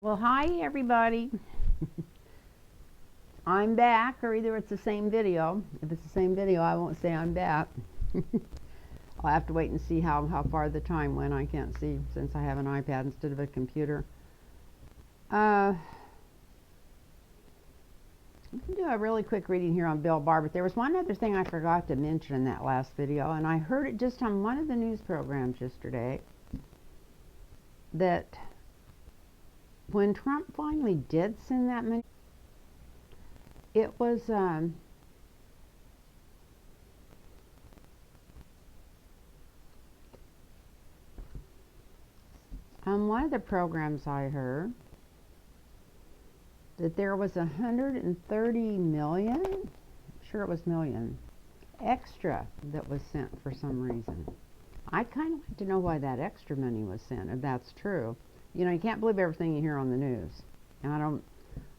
Well, hi everybody. I'm back, or either it's the same video. If it's the same video, I won't say I'm back. I'll have to wait and see how far the time went. I can't see since I have an iPad instead of a computer. We can do a really quick reading here on Bill Barr, but there was one other thing I forgot to mention in that last video, and I heard it just on one of the news programs yesterday, that when Trump finally did send that money, it was on one of the programs I heard that there was 130 million, I'm sure it was million, extra that was sent for some reason. I'd kind of like to know why that extra money was sent, if that's true. You know, you can't believe everything you hear on the news. And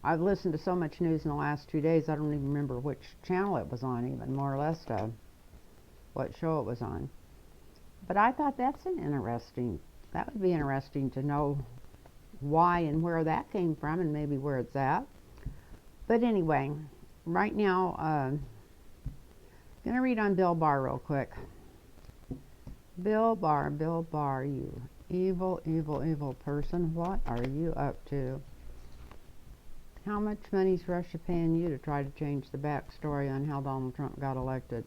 I've listened to so much news in the last 2 days, I don't even remember which channel it was on, even more or less what show it was on. But I thought that would be interesting to know why and where that came from, and maybe where it's at. But anyway, right now, I'm going to read on Bill Barr real quick. Bill Barr, you evil, evil, evil person. What are you up to? How much money's Russia paying you to try to change the backstory on how Donald Trump got elected?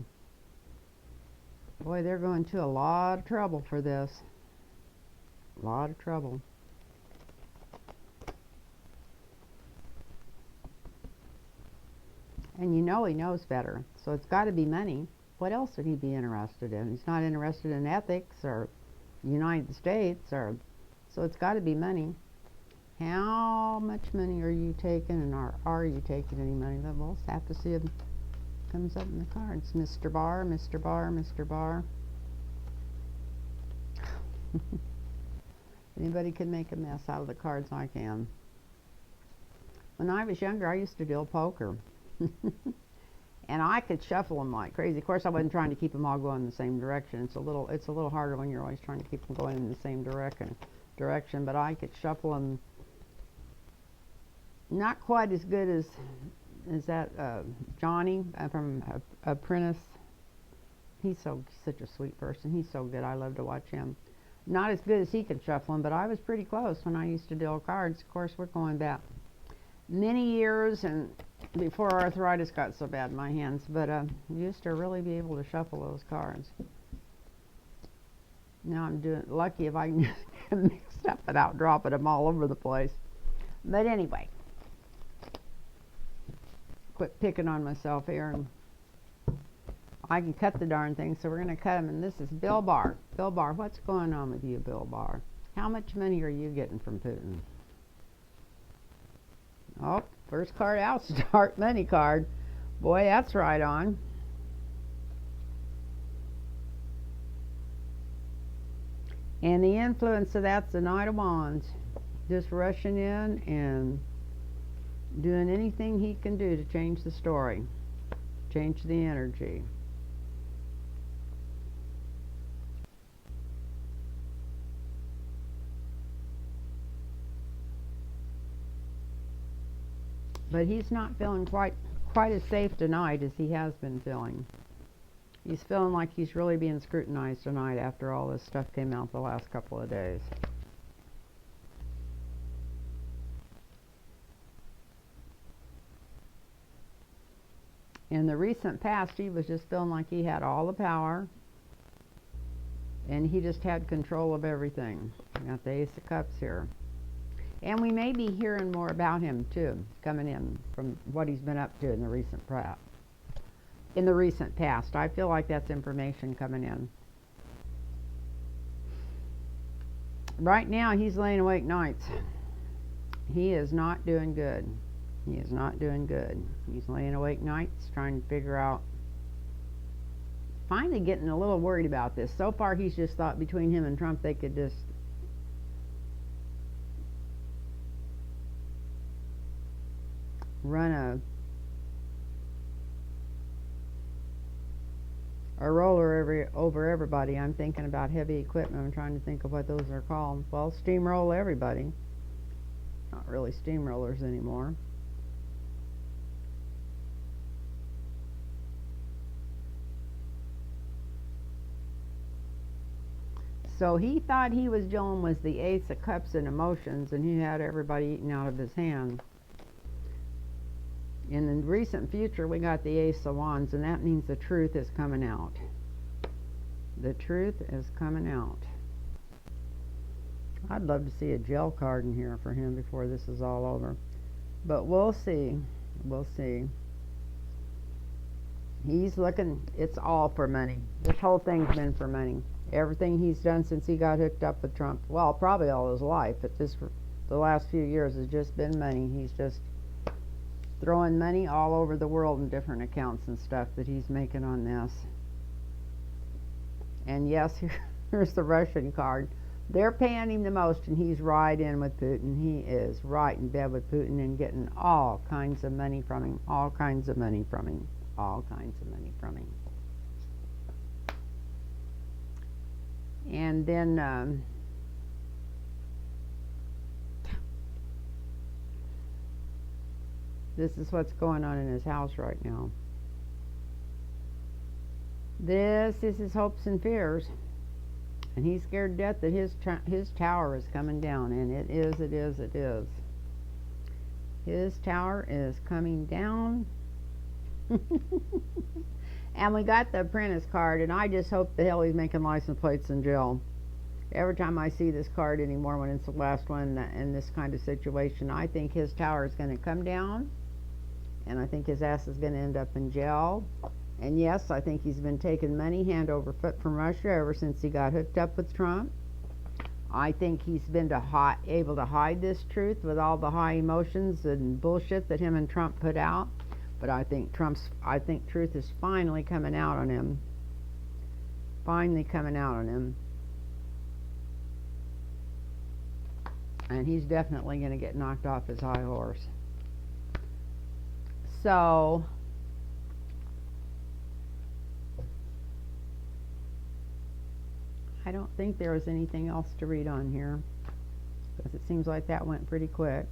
Boy, they're going to a lot of trouble for this. A lot of trouble. And you know he knows better, so it's got to be money. What else would he be interested in? He's not interested in ethics or United States, so it's got to be money. How much money are you taking, and are you taking any money? We'll have to see if it comes up in the cards. Mr. Barr, Mr. Barr, Mr. Barr. Anybody can make a mess out of the cards, I can. When I was younger, I used to deal poker. And I could shuffle them like crazy. Of course, I wasn't trying to keep them all going in the same direction. It's a little harder when you're always trying to keep them going in the same direction. But I could shuffle them not quite as good as that Johnny from Apprentice. He's such a sweet person. He's so good. I love to watch him. Not as good as he could shuffle them, but I was pretty close when I used to deal cards. Of course, we're going back many years and before arthritis got so bad in my hands, but used to really be able to shuffle those cards. Now I'm lucky if I can get mixed up without dropping them all over the place. But anyway, quit picking on myself here, and I can cut the darn thing, so we're going to cut them. And this is Bill Barr. Bill Barr, what's going on with you, Bill Barr? How much money are you getting from Putin? Oh, first card out, start money card. Boy, that's right on. And the influence of that's the Knight of Wands. Just rushing in and doing anything he can do to change the story, change the energy. But he's not feeling quite as safe tonight as he has been feeling. He's feeling like he's really being scrutinized tonight after all this stuff came out the last couple of days. In the recent past, he was just feeling like he had all the power, and he just had control of everything. We got the Ace of Cups here. And we may be hearing more about him, too, coming in from what he's been up to in the recent past. I feel like that's information coming in. Right now, he's laying awake nights. He is not doing good. He is not doing good. He's laying awake nights trying to figure out, finally getting a little worried about this. So far, he's just thought between him and Trump they could just run a roller over everybody. I'm thinking about heavy equipment. I'm trying to think of what those are called. Well, steamroll everybody. Not really steamrollers anymore. So he thought he was dealing with the Ace of Cups and emotions, and he had everybody eating out of his hand. In the recent future, we got the Ace of Wands, and that means the truth is coming out. The truth is coming out. I'd love to see a jail card in here for him before this is all over. But we'll see. We'll see. He's looking, it's all for money. This whole thing's been for money. Everything he's done since he got hooked up with Trump, well, probably all his life, but the last few years has just been money. He's just throwing money all over the world in different accounts and stuff that he's making on this. And yes, here's the Russian card. They're paying him the most, and he's right in with Putin. He is right in bed with Putin and getting all kinds of money from him, all kinds of money from him, all kinds of money from him. And then this is what's going on in his house right now. This is his hopes and fears. And he's scared to death that his tower is coming down. And it is. His tower is coming down. And we got the apprentice card, and I just hope the hell he's making license plates in jail. Every time I see this card anymore, when it's the last one in this kind of situation, I think his tower is going to come down, and I think his ass is going to end up in jail. And yes, I think he's been taking money hand over foot from Russia ever since he got hooked up with Trump. I think he's been able to hide this truth with all the high emotions and bullshit that him and Trump put out. But I think truth is finally coming out on him. Finally coming out on him. And he's definitely going to get knocked off his high horse. So I don't think there was anything else to read on here, because it seems like that went pretty quick.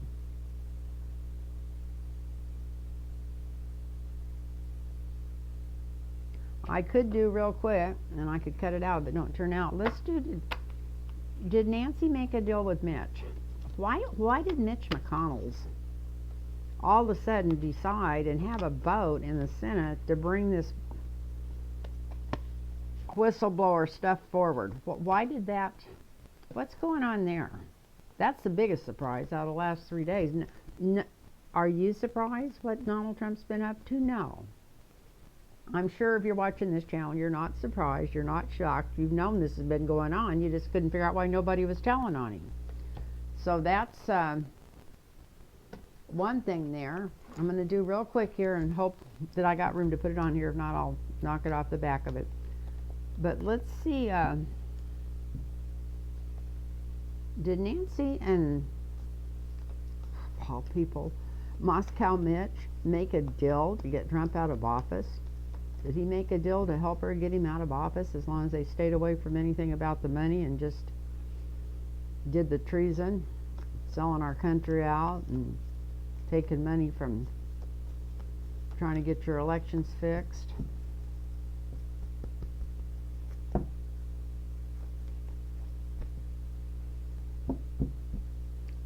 I could do real quick, and I could cut it out, but don't turn out. Let's do, did Nancy make a deal with Mitch? Why did Mitch McConnell all of a sudden decide and have a vote in the Senate to bring this whistleblower stuff forward? Why did that? What's going on there? That's the biggest surprise out of the last 3 days. Are you surprised what Donald Trump's been up to? No. I'm sure if you're watching this channel, you're not surprised, you're not shocked. You've known this has been going on. You just couldn't figure out why nobody was telling on him. So that's one thing there. I'm going to do real quick here and hope that I got room to put it on here. If not, I'll knock it off the back of it. But let's see, did Nancy and, all people, Moscow Mitch make a deal to get Trump out of office? Did he make a deal to help her get him out of office as long as they stayed away from anything about the money and just did the treason, selling our country out and taking money from trying to get your elections fixed?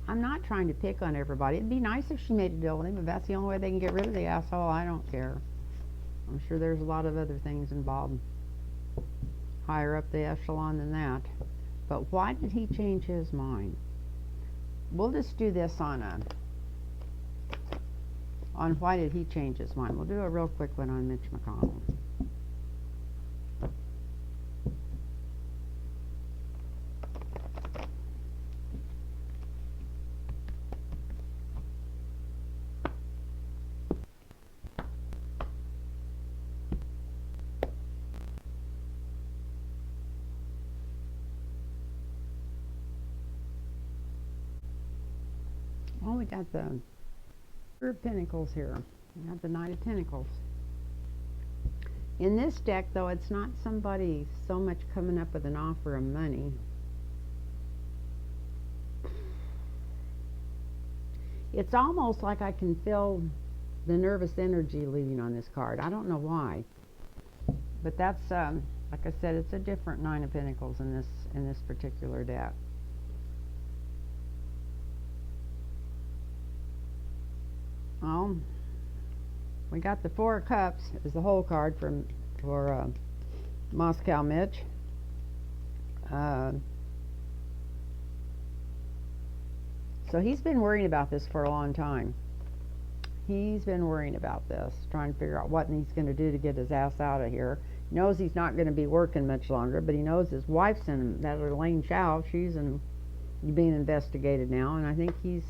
I'm not trying to pick on everybody. It'd be nice if she made a deal with him. If that's the only way they can get rid of the asshole, I don't care. I'm sure there's a lot of other things involved higher up the echelon than that. But why did he change his mind? We'll just do this on why did he change his mind. We'll do a real quick one on Mitch McConnell. Well, we got the Three of Pentacles here. We got the Knight of Pentacles. In this deck, though, it's not somebody so much coming up with an offer of money. It's almost like I can feel the nervous energy leaving on this card. I don't know why, but that's like I said, it's a different Nine of Pentacles in this particular deck. Well, we got the Four of Cups as the whole card for Moscow Mitch. So he's been worrying about this for a long time. He's been worrying about this, trying to figure out what he's going to do to get his ass out of here. He knows he's not going to be working much longer, but he knows his wife's in that Elaine Chow. She's being investigated now, and I think he's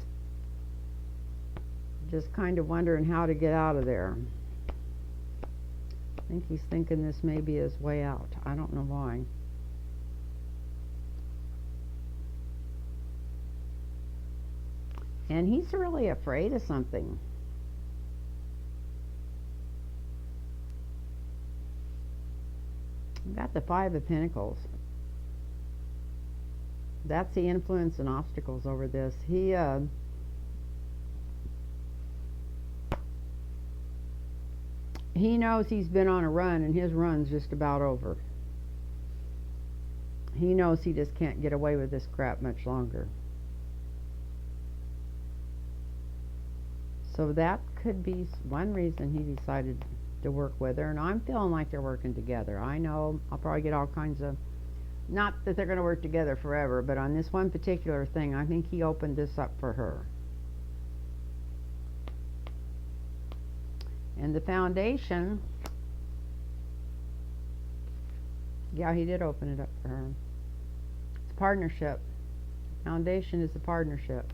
just kind of wondering how to get out of there. I think he's thinking this may be his way out. I don't know why. And he's really afraid of something. We've got the Five of Pentacles. That's the influence and obstacles over this. He knows he's been on a run, and his run's just about over. He knows he just can't get away with this crap much longer. So that could be one reason he decided to work with her, and I'm feeling like they're working together. I know I'll probably get all kinds of, not that they're going to work together forever, but on this one particular thing, I think he opened this up for her. And the Foundation, yeah, he did open it up for her. It's a partnership. Foundation is a partnership.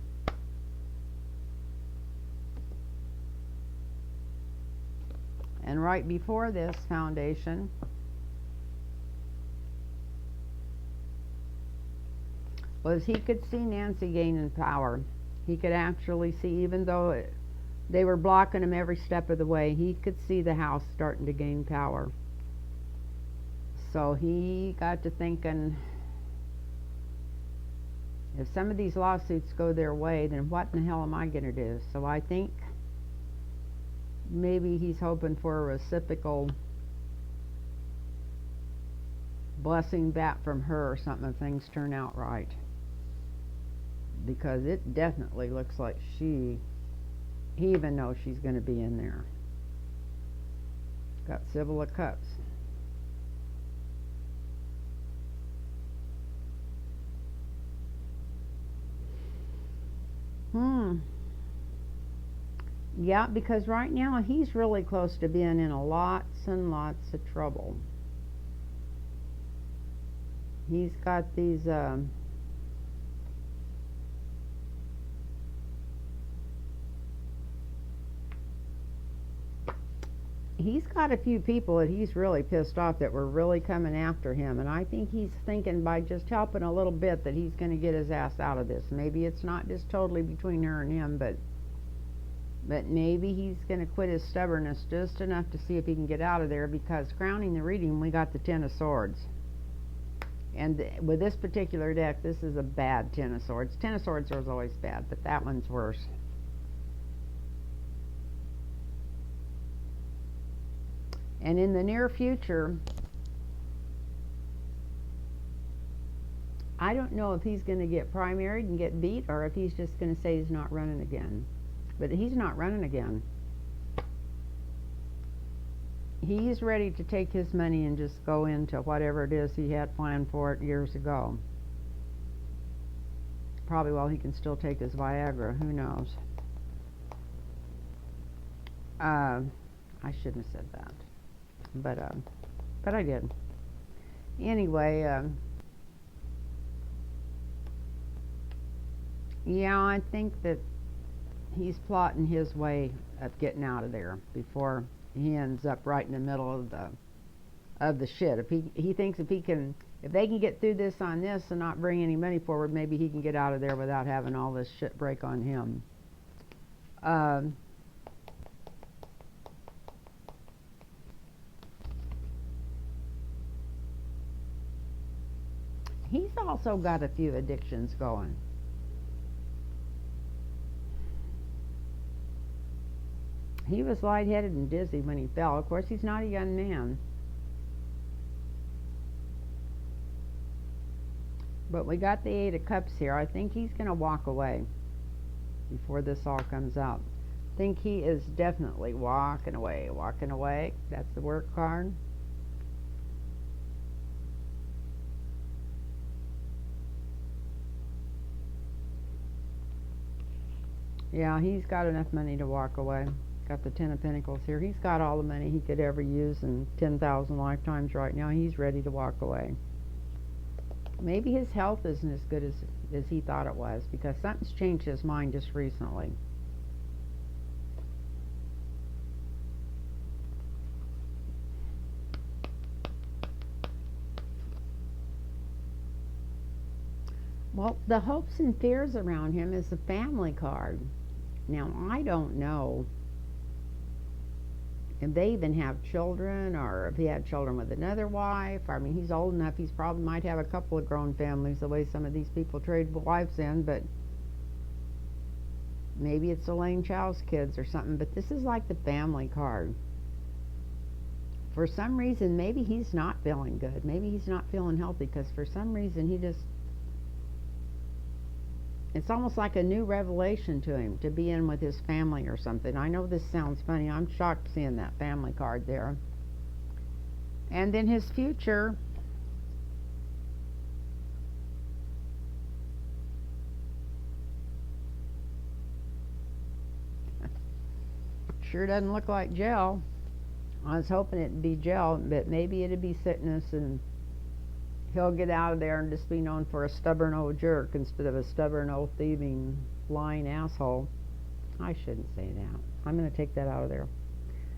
And right before this Foundation was he could see Nancy gaining power. He could actually see, even though they were blocking him every step of the way, he could see the house starting to gain power. So he got to thinking, if some of these lawsuits go their way, then what in the hell am I going to do? So I think maybe he's hoping for a reciprocal blessing back from her or something if things turn out right. Because it definitely looks like he even knows she's going to be in there. Got Sibyl of Cups. Yeah, because right now he's really close to being in lots and lots of trouble. He's got these he's got a few people that he's really pissed off that were really coming after him, and I think he's thinking by just helping a little bit that he's going to get his ass out of this. Maybe it's not just totally between her and him, but maybe he's going to quit his stubbornness just enough to see if he can get out of there, because crowning the reading, we got the Ten of Swords. And with this particular deck, this is a bad Ten of Swords. Ten of Swords was always bad, but that one's worse. And in the near future, I don't know if he's going to get primaried and get beat, or if he's just going to say he's not running again. But he's not running again. He's ready to take his money and just go into whatever it is he had planned for it years ago. Probably while he can still take his Viagra, who knows. I shouldn't have said that. But I did. Anyway, yeah, I think that he's plotting his way of getting out of there before he ends up right in the middle of the shit. If he thinks if they can get through this on this and not bring any money forward, maybe he can get out of there without having all this shit break on him. He's also got a few addictions going. He was lightheaded and dizzy when he fell. Of course, he's not a young man. But we got the Eight of Cups here. I think he's going to walk away before this all comes out. I think he is definitely walking away. Walking away. That's the work card. Yeah, he's got enough money to walk away. Got the Ten of Pentacles here. He's got all the money he could ever use in 10,000 lifetimes right now. He's ready to walk away. Maybe his health isn't as good as he thought it was, because something's changed his mind just recently. Well, the hopes and fears around him is the family card. Now, I don't know if they even have children, or if he had children with another wife. I mean, he's old enough, he's probably might have a couple of grown families the way some of these people trade wives in, but maybe it's Elaine Chow's kids or something. But this is like the family card. For some reason, maybe he's not feeling good. Maybe he's not feeling healthy, because for some reason he just, it's almost like a new revelation to him to be in with his family or something. I know this sounds funny. I'm shocked seeing that family card there. And then his future. Sure doesn't look like gel. I was hoping it'd be gel, but maybe it'd be sickness, and he'll get out of there and just be known for a stubborn old jerk instead of a stubborn old thieving, lying asshole. I shouldn't say that. I'm going to take that out of there.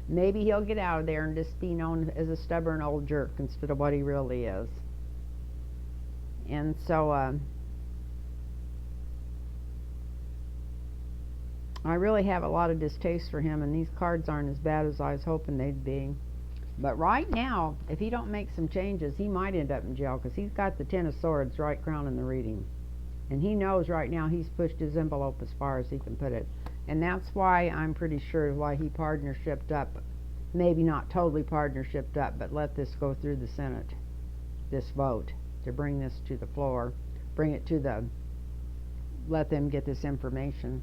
Maybe he'll get out of there and just be known as a stubborn old jerk instead of what he really is. And so, I really have a lot of distaste for him, and these cards aren't as bad as I was hoping they'd be. But right now, if he don't make some changes, he might end up in jail, because he's got the Ten of Swords right crowning the reading. And he knows right now he's pushed his envelope as far as he can put it. And that's why I'm pretty sure why he partnershiped up. Maybe not totally partnershiped up, but let this go through the Senate, this vote, to bring this to the floor. Bring it to the, let them get this information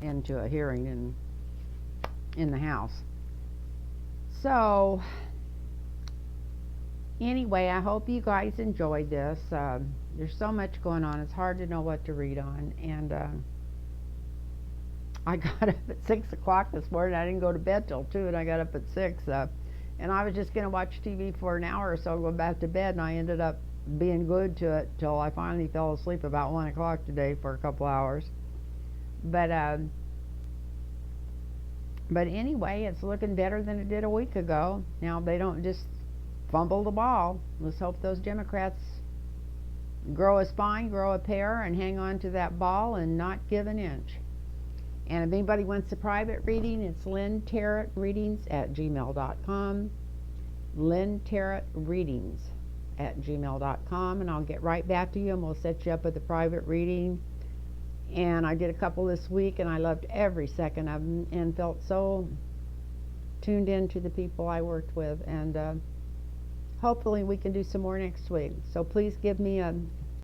into a hearing in the House. So, anyway, I hope you guys enjoyed this. There's so much going on, it's hard to know what to read on. And I got up at 6 o'clock this morning. I didn't go to bed till 2, and I got up at 6. And I was just going to watch TV for an hour or so, go back to bed, and I ended up being glued to it till I finally fell asleep about 1 o'clock today for a couple hours. But anyway, it's looking better than it did a week ago. Now, they don't just fumble the ball. Let's hope those Democrats grow a spine, grow a pair, and hang on to that ball and not give an inch. And if anybody wants a private reading, it's lynntarotreadings@gmail.com. lynntarotreadings@gmail.com, and I'll get right back to you, and we'll set you up with a private reading. And I did a couple this week, and I loved every second of them, and felt so tuned in to the people I worked with. And hopefully we can do some more next week. So please give me a